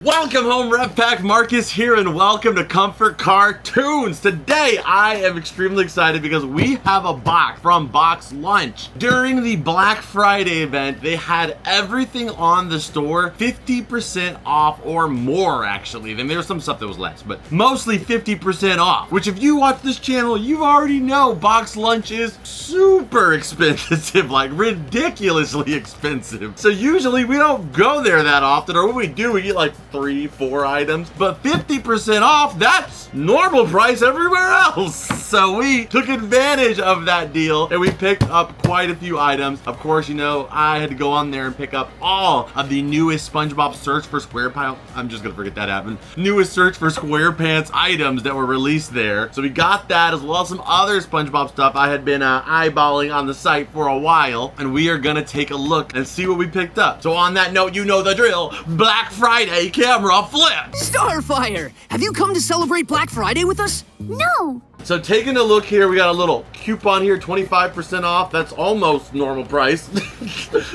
Welcome home, Rep Pack. Marcus here, and welcome to Comfort Cartoons. Today, I am extremely excited because we have a box from Box Lunch. During the Black Friday event, they had everything on the store 50% off or more, actually. Then there's some stuff that was less, but mostly 50% off, which if you watch this channel, you already know Box Lunch is super expensive, like ridiculously expensive. So usually we don't go there that often, or when we do, we get like 3-4 items, but 50% off, that's normal price everywhere else. So we took advantage of that deal and we picked up quite a few items. Of course, you know, I had to go on there and pick up all of the newest SpongeBob Search For SquarePants. I'm just gonna forget that happened. Newest Search For SquarePants items that were released there. So we got that as well as some other SpongeBob stuff I had been eyeballing on the site for a while, and we are gonna take a look and see what we picked up. So on that note, you know the drill. Black Friday camera flip. Starfire! Have you come to celebrate Black Friday with us? No! So taking a look here, we got a little coupon here, 25% off. That's almost normal price.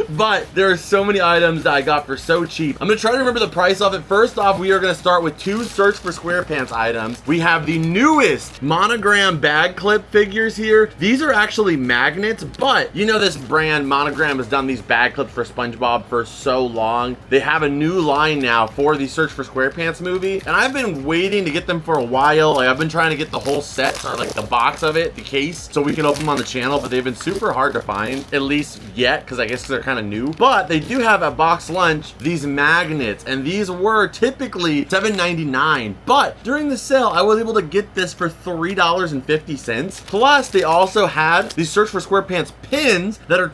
But there are so many items that I got for so cheap. I'm gonna try to remember the price of it. First off, we are gonna start with 2 Search For SquarePants items. We have the newest Monogram bag clip figures here. These are actually magnets, but you know this brand, Monogram, has done these bag clips for SpongeBob for so long. They have a new line now for the Search For SquarePants movie, and I've been waiting to get them for a while. Like, I've been trying to get the whole set, or like the box of it, the case, so we can open them on the channel, but they've been super hard to find, at least yet, because I guess they're kind of new. But they do have at Box Lunch these magnets, and these were typically $7.99, but during the sale I was able to get this for $3.50. Plus they also had these Search For SquarePants pins that are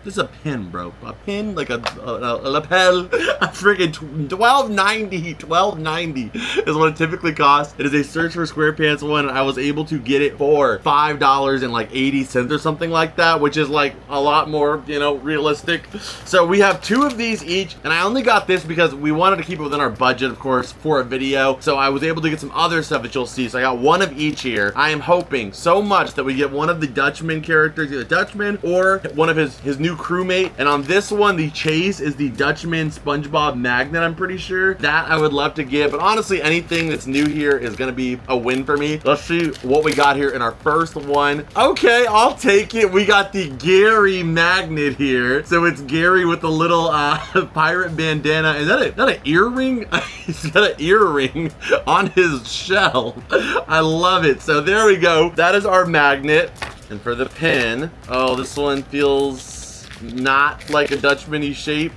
this is a pin, bro. A pin, like a lapel. A freaking $12.90 is what it typically costs. It is a Search For SquarePants one, and I was able to get it for $5.80 or something like that, which is like a lot more, you know, realistic. So we have 2 of these each, and I only got this because we wanted to keep it within our budget, of course, for a video. So I was able to get some other stuff that you'll see. So I got 1 of each here. I am hoping so much that we get one of the Dutchman characters, either Dutchman or one of his new crewmate. And on this one, the chase is the Dutchman SpongeBob magnet, I'm pretty sure. That I would love to get, but honestly, anything that's new here is gonna be a win for me. Let's see what we got here in our first one. Okay, I'll take it. We got the Gary magnet here. So it's Gary with the little pirate bandana. Is that an earring? He's got an earring on his shell. I love it. So there we go. That is our magnet. And for the pin, oh, this one feels not like a Dutchman-y shape.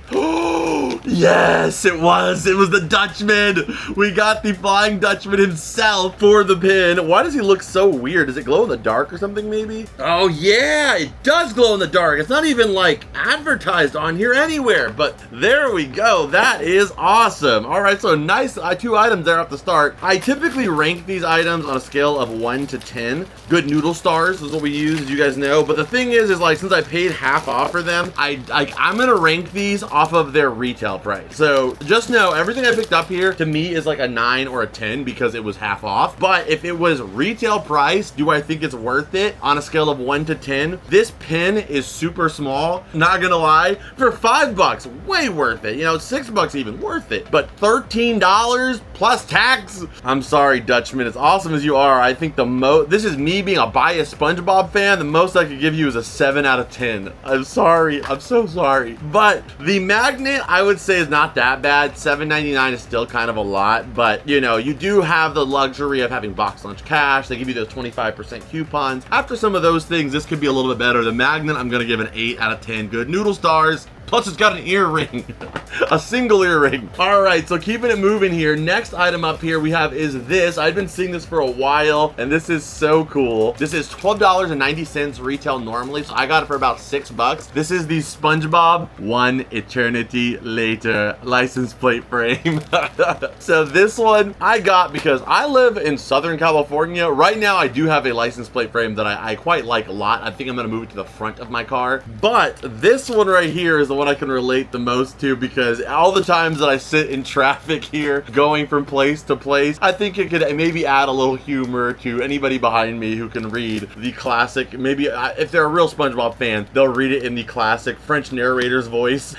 Yes, it was the Dutchman. We got the Flying Dutchman himself for the pin. Why does he look so weird? Does it glow in the dark or something maybe? Oh yeah, it does glow in the dark. It's not even like advertised on here anywhere, but there we go. That is awesome. All right, so nice 2 items there at the start. I typically rank these items on a scale of 1 to 10. Good noodle stars is what we use, as you guys know. But the thing is like, since I paid half off for them, I'm gonna rank these off of their retail price. So just know everything I picked up here to me is like a 9 or a 10 because it was half off. But if it was retail price, do I think it's worth it on a scale of 1 to 10? This pin is super small, not gonna lie. For $5, way worth it. You know, $6 even worth it. But $13 plus tax? I'm sorry, Dutchman. As awesome as you are, I think this is me being a biased SpongeBob fan. The most I could give you is a 7 out of 10. I'm sorry. I'm so sorry. But the magnet, I would say, is not that bad. $7.99 is still kind of a lot, but you know, you do have the luxury of having Box Lunch cash. They give you those 25% coupons. After some of those things, this could be a little bit better. The magnet, I'm gonna give an 8 out of 10. Good noodle stars. Plus it's got an earring, a single earring. All right, so keeping it moving here. Next item up here we have is this. I've been seeing this for a while, and this is so cool. This is $12.90 retail normally, so I got it for about $6. This is the SpongeBob One Eternity Later license plate frame. So this one I got because I live in Southern California. Right now I do have a license plate frame that I quite like a lot. I think I'm gonna move it to the front of my car. But this one right here is the one one I can relate the most to, because all the times that I sit in traffic here, going from place to place, I think it could maybe add a little humor to anybody behind me who can read the classic. Maybe if they're a real SpongeBob fan, they'll read it in the classic French narrator's voice.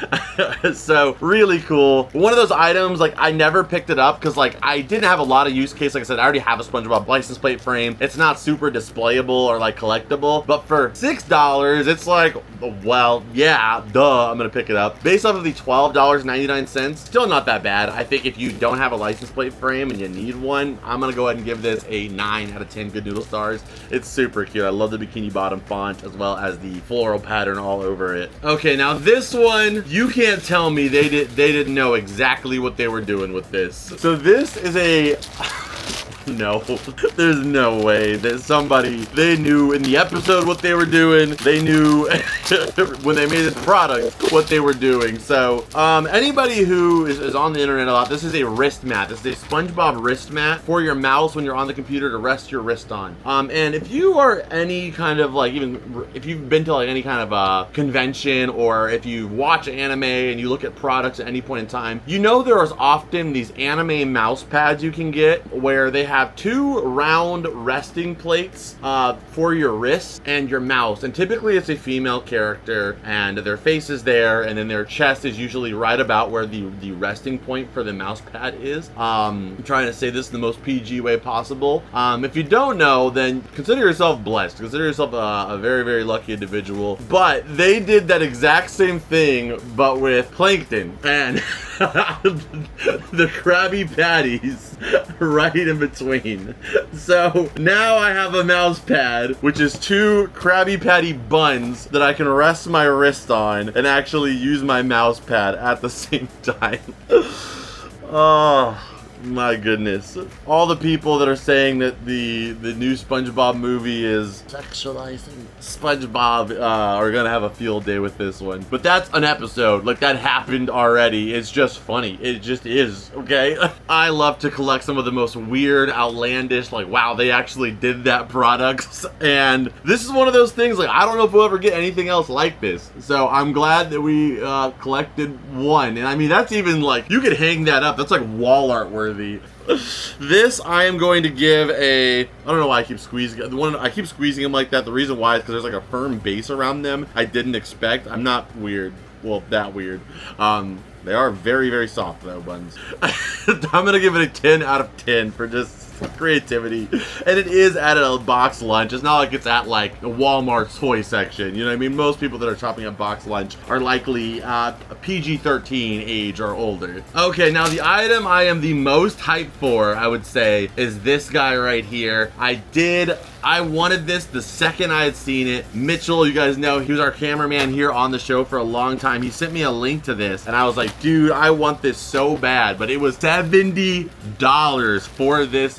So really cool. One of those items, like, I never picked it up because, like, I didn't have a lot of use case. Like I said, I already have a SpongeBob license plate frame. It's not super displayable or like collectible, but for $6, it's like, well, yeah, duh, I'm gonna pick it up. Based off of the $12.99, still not that bad. I think if you don't have a license plate frame and you need one, I'm gonna go ahead and give this a 9 out of 10 good noodle stars. It's super cute. I love the bikini bottom font as well as the floral pattern all over it. Okay, now this one, you can't tell me they didn't know exactly what they were doing with this. So this is a no, there's no way that somebody, they knew in the episode what they were doing. They knew when they made this product what they were doing. So anybody who is on the internet a lot, this is a wrist mat. This is a SpongeBob wrist mat for your mouse when you're on the computer to rest your wrist on. And if you are any kind of, like, even if you've been to like any kind of convention, or if you watch anime and you look at products at any point in time, you know there is often these anime mouse pads you can get where they have 2 round resting plates for your wrist and your mouse, and typically it's a female character and their face is there, and then their chest is usually right about where the resting point for the mouse pad is. I'm trying to say this in the most PG way possible. If you don't know, then consider yourself blessed. Consider yourself a very, very lucky individual. But they did that exact same thing, but with Plankton and the Krabby Patties right in between. So now I have a mouse pad, which is 2 Krabby Patty buns that I can rest my wrist on and actually use my mouse pad at the same time. Oh my goodness. All the people that are saying that the new SpongeBob movie is sexualizing SpongeBob are gonna have a field day with this one. But that's an episode. Like, that happened already. It's just funny. It just is, okay? I love to collect some of the most weird, outlandish, like, wow, they actually did that products. And this is one of those things, like, I don't know if we'll ever get anything else like this. So I'm glad that we collected one. And I mean, that's even like, you could hang that up. That's like wall art worthy. This I am going to give a, I don't know why I keep squeezing them like that. The reason why is because there's like a firm base around them I didn't expect. I'm not weird, well, that weird. They are very, very soft though, buns. I'm gonna give it a 10 out of 10 for just creativity. And it is at a box lunch. It's not like it's at like the Walmart toy section, you know what I mean? Most people that are shopping at box lunch are likely PG-13 age or older. Okay, now the item I am the most hyped for, I would say, is this guy right here. I wanted this the second I had seen it. Mitchell, you guys know, he was our cameraman here on the show for a long time. He sent me a link to this and I was like, dude, I want this so bad. But it was $70 for this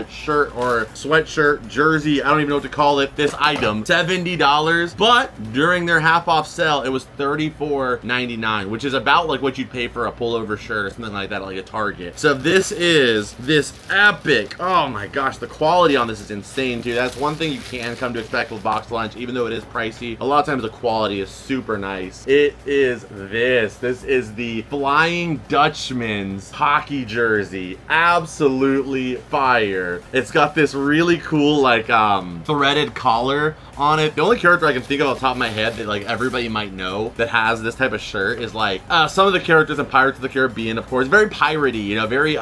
shirt or sweatshirt, jersey, I don't even know what to call it, this item. $70, but during their half off sale, it was $34.99, which is about like what you'd pay for a pullover shirt or something like that at like a Target. So this is this epic, oh my gosh, the quality on this is insane too. That's one thing you can come to expect with box lunch, even though it is pricey. A lot of times the quality is super nice. It is this is the Flying Dutchman's hockey jersey. Absolutely fire. It's got this really cool like threaded collar on it. The only character I can think of off the top of my head that like everybody might know that has this type of shirt is like some of the characters in Pirates of the Caribbean, of course. Very piratey, you know, very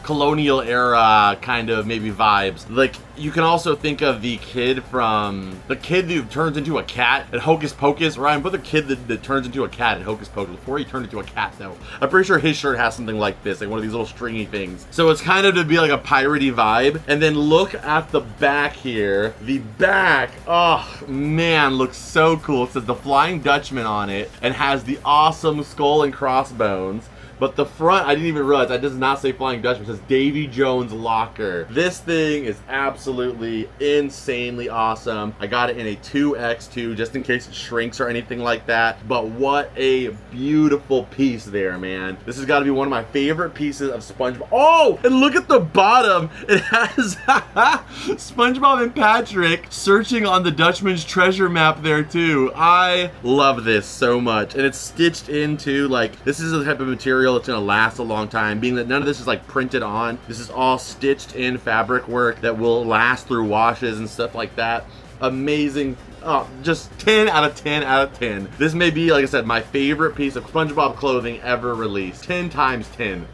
colonial era kind of maybe vibes. Like, you can also think of the kid who turns into a cat at Hocus Pocus. Ryan, put the kid that turns into a cat at Hocus Pocus before he turned into a cat though. I'm pretty sure his shirt has something like this, like one of these little stringy things. So it's kind of to be like a piratey vibe. And then look at the back here. The back, oh man, looks so cool. It says the Flying Dutchman on it and has the awesome skull and crossbones. but the front, I didn't even realize, that does not say Flying Dutchman. It says Davy Jones Locker. This thing is absolutely insanely awesome. I got it in a 2x2 just in case it shrinks or anything like that, but what a beautiful piece there, man. This has got to be one of my favorite pieces of SpongeBob. Oh, and look at the bottom. It has SpongeBob and Patrick searching on the Dutchman's treasure map there too. I love this so much, and it's stitched into, like, this is the type of material that's gonna last a long time, being that none of this is like printed on. This is all stitched in fabric work that will last through washes and stuff like that. Amazing. Oh, just 10 out of 10 out of 10. This may be, like I said, my favorite piece of SpongeBob clothing ever released. 10 times 10.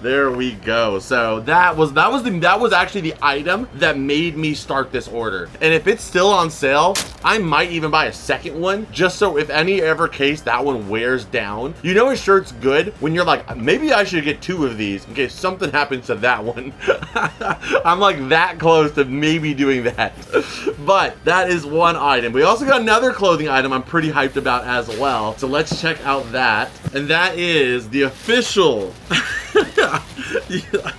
There we go. So that was actually the item that made me start this order. And if it's still on sale, I might even buy a second one, just so if any ever case that one wears down. You know a shirt's good when you're like, maybe I should get 2 of these in case something happens to that one. I'm like that close to maybe doing that. But that is one item. We also got another clothing item I'm pretty hyped about as well. So let's check out that. And that is the official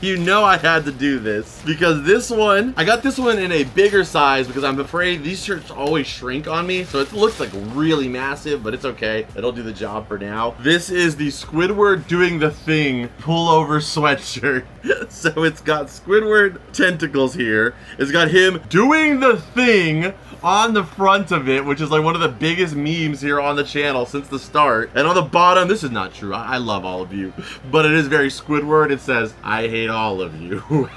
you know I had to do this because this one, I got this one in a bigger size because I'm afraid these shirts always shrink on me, so it looks like really massive, but it's okay. It'll do the job for now. This is the Squidward Doing the Thing pullover sweatshirt. So it's got Squidward tentacles here. It's got him doing the thing on the front of it, which is like one of the biggest memes here on the channel since the start. And on the bottom, this is not true, I love all of you, but it is very Squidward. It says, I hate all of you.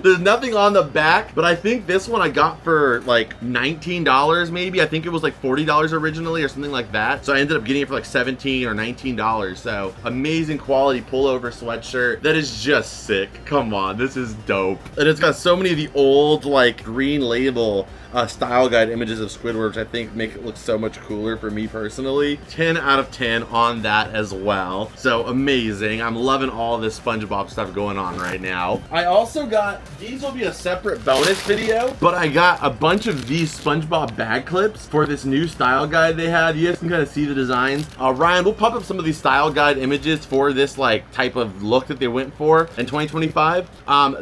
There's nothing on the back, but I think this one I got for like $19 maybe. I think it was like $40 originally or something like that. So I ended up getting it for like $17 or $19. So amazing quality pullover sweatshirt that is just sick. Come on, this is dope. And it's got so many of the old like green label style guide images of Squidward, which I think make it look so much cooler for me personally. 10 out of 10 on that as well. So amazing. I'm loving all this SpongeBob stuff going on right now. I also got, these will be a separate bonus video, but I got a bunch of these SpongeBob bag clips for this new style guide they had. You guys can kind of see the designs. Ryan, we'll pop up some of these style guide images for this like type of look that they went for in 2025.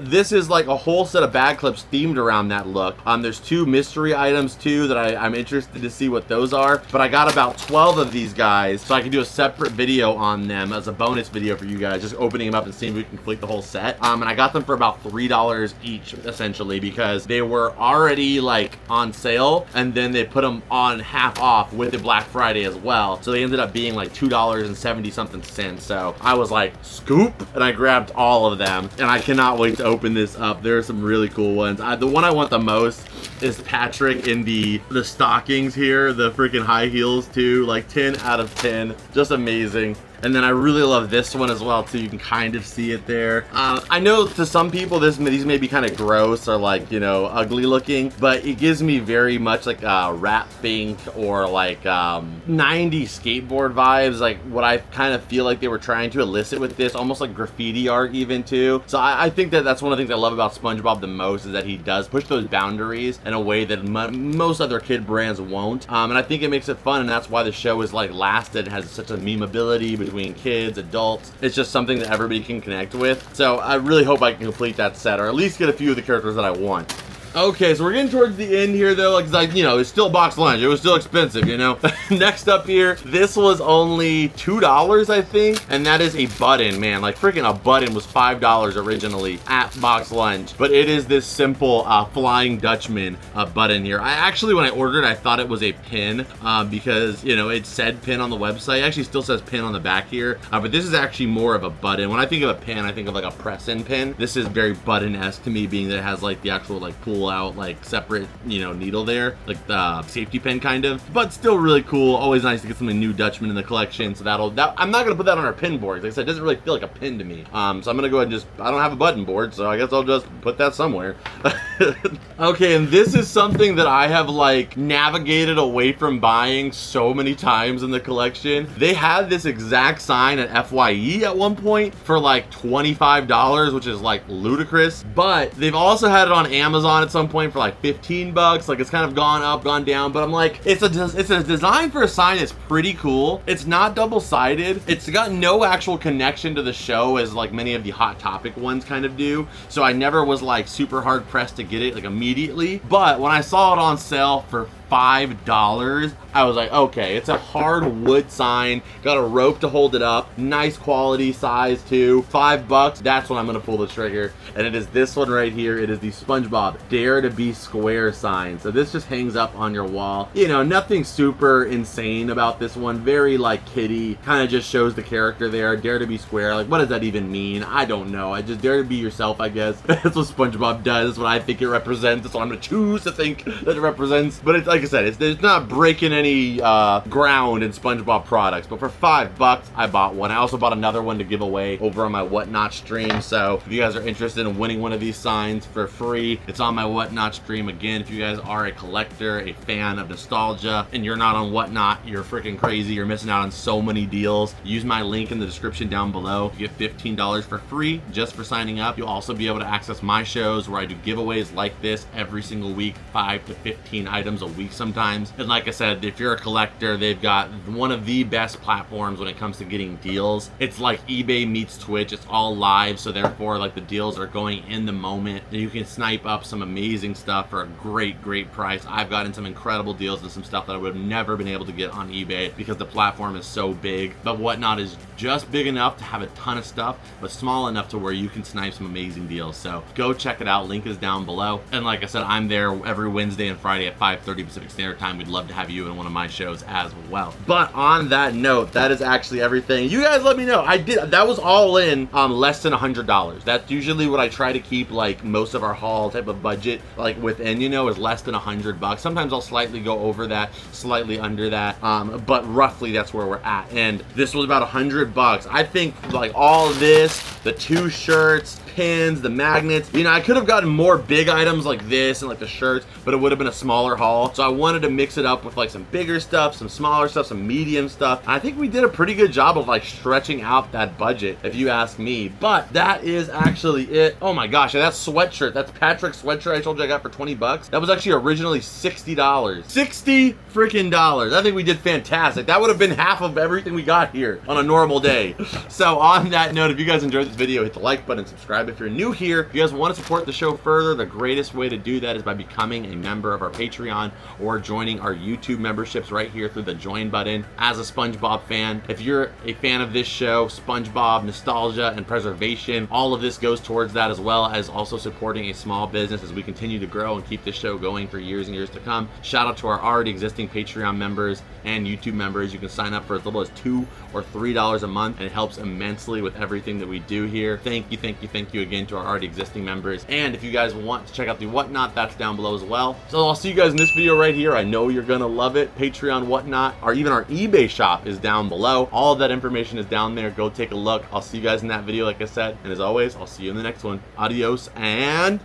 This is like a whole set of bag clips themed around that look. There's 2 mystery items too that I'm interested to see what those are, but I got about 12 of these guys so I can do a separate video on them as a bonus video for you guys, just opening them up and seeing if we can complete the whole set. And I got them for about $3 each essentially because they were already like on sale, and then they put them on half off with the Black Friday as well, so they ended up being like $2.70 something cents. So I was like, scoop, and I grabbed all of them, and I cannot wait to open this up. There are some really cool ones. The one I want the most is Patrick in the stockings here, the freaking high heels too. Like 10 out of 10, just amazing. And then I really love this one as well too. You can kind of see it there. I know to some people these may be kind of gross or like, you know, ugly looking, but it gives me very much like Rat Fink or like 90s skateboard vibes, like what I kind of feel like they were trying to elicit with this, almost like graffiti art even too. So I think that's one of the things I love about SpongeBob the most, is that he does push those boundaries in a way that most other kid brands won't. And I think it makes it fun, and that's why the show is like lasted, has such a memeability between kids, adults. It's just something that everybody can connect with. So I really hope I can complete that set, or at least get a few of the characters that I want. Okay, so we're getting towards the end here though, like, you know, it's still box lunch. It was still expensive, you know. Next up here, this was only $2, I think, and that is a button, man. Like freaking a button was $5 originally at box lunch, but it is this simple Flying Dutchman button here. I actually, when I ordered, I thought it was a pin because, you know, it said pin on the website. It actually still says pin on the back here, but this is actually more of a button. When I think of a pin, I think of like a press-in pin. This is very button-esque to me, being that it has like the actual like pull out like separate, you know, needle there, like the safety pin kind of, but still really cool. Always nice to get something new Dutchman in the collection. So I'm not gonna put that on our pin board. Like I said, it doesn't really feel like a pin to me. So I'm gonna go ahead and just, I don't have a button board, so I guess I'll just put that somewhere. Okay, and this is something that I have like navigated away from buying so many times in the collection. They had this exact sign at FYE at one point for like $25, which is like ludicrous, but they've also had it on Amazon. at some point for like 15 bucks. Like, it's kind of gone up, gone down, but I'm like, it's a design for a sign that's pretty cool. It's not double-sided. It's got no actual connection to the show as like many of the Hot Topic ones kind of do. So I never was like super hard pressed to get it like immediately. But when I saw it on sale for $5, I was like, okay, it's a hard wood sign, got a rope to hold it up, nice quality size too. $5, that's when I'm gonna pull the trigger. And it is this one right here. It is the SpongeBob Dare to Be Square sign. So this just hangs up on your wall. You know, nothing super insane about this one. Very like kiddie, kind of just shows the character there. Dare to be square. Like, what does that even mean? I don't know. I just dare to be yourself, I guess. That's what SpongeBob does. That's what I think it represents. That's what I'm gonna choose to think that it represents. But it's like I said, it's not breaking any ground in SpongeBob products. But for $5, I bought one. I also bought another one to give away over on my Whatnot stream. So if you guys are interested in winning one of these signs for free, it's on my Whatnot stream. Again, if you guys are a collector, a fan of nostalgia, and you're not on Whatnot, you're freaking crazy. You're missing out on so many deals. Use my link in the description down below. You get $15 for free just for signing up. You'll also be able to access my shows where I do giveaways like this every single week, 5 to 15 items a week sometimes. And like I said, if you're a collector, they've got one of the best platforms when it comes to getting deals. It's like eBay meets Twitch. It's all live, so therefore like the deals are going in the moment. You can snipe up some amazing stuff for a great price. I've gotten some incredible deals and some stuff that I would have never been able to get on eBay because the platform is so big. But Whatnot is just big enough to have a ton of stuff, but small enough to where you can snipe some amazing deals. So go check it out. Link is down below. And like I said, I'm there every Wednesday and Friday at 5:30 Pacific Standard Time. We'd love to have you in one of my shows as well. But on that note, that is actually everything. You guys let me know. That was all in less than $100. That's usually what I try to keep like most of our haul type of budget like within, you know, is less than $100. Sometimes I'll slightly go over that, slightly under that, but roughly that's where we're at. And this was about $100. I think like all of this, the 2 shirts, pins, the magnets, you know, I could have gotten more big items like this and like the shirts, but it would have been a smaller haul. So I wanted to mix it up with like some bigger stuff, some smaller stuff, some medium stuff. I think we did a pretty good job of like stretching out that budget, if you ask me. But that is actually it. Oh my gosh, and that sweatshirt, that's Patrick's sweatshirt I told you I got for 20 bucks. That was actually originally $60. 60 freaking dollars. I think we did fantastic. That would have been half of everything we got here on a normal day. So on that note, if you guys enjoyed this video, hit the like button, subscribe if you're new here. If you guys want to support the show further, the greatest way to do that is by becoming a member of our Patreon or joining our YouTube memberships right here through the join button. As a SpongeBob fan, if you're a fan of this show, SpongeBob, nostalgia, and preservation, all of this goes towards that, as well as also supporting a small business as we continue to grow and keep this show going for years and years to come. Shout out to our already existing Patreon members and YouTube members. You can sign up for as little as $2 or $3 a month, and it helps immensely with everything that we do here. Thank you again to our already existing members. And if you guys want to check out the Whatnot, that's down below as well. So I'll see you guys in this video right here. I know you're gonna love it. Patreon, Whatnot, or even our eBay shop is down below. All of that information is down there. Go take a look. I'll see you guys in that video, like I said. And as always, I'll see you in the next one. Adios and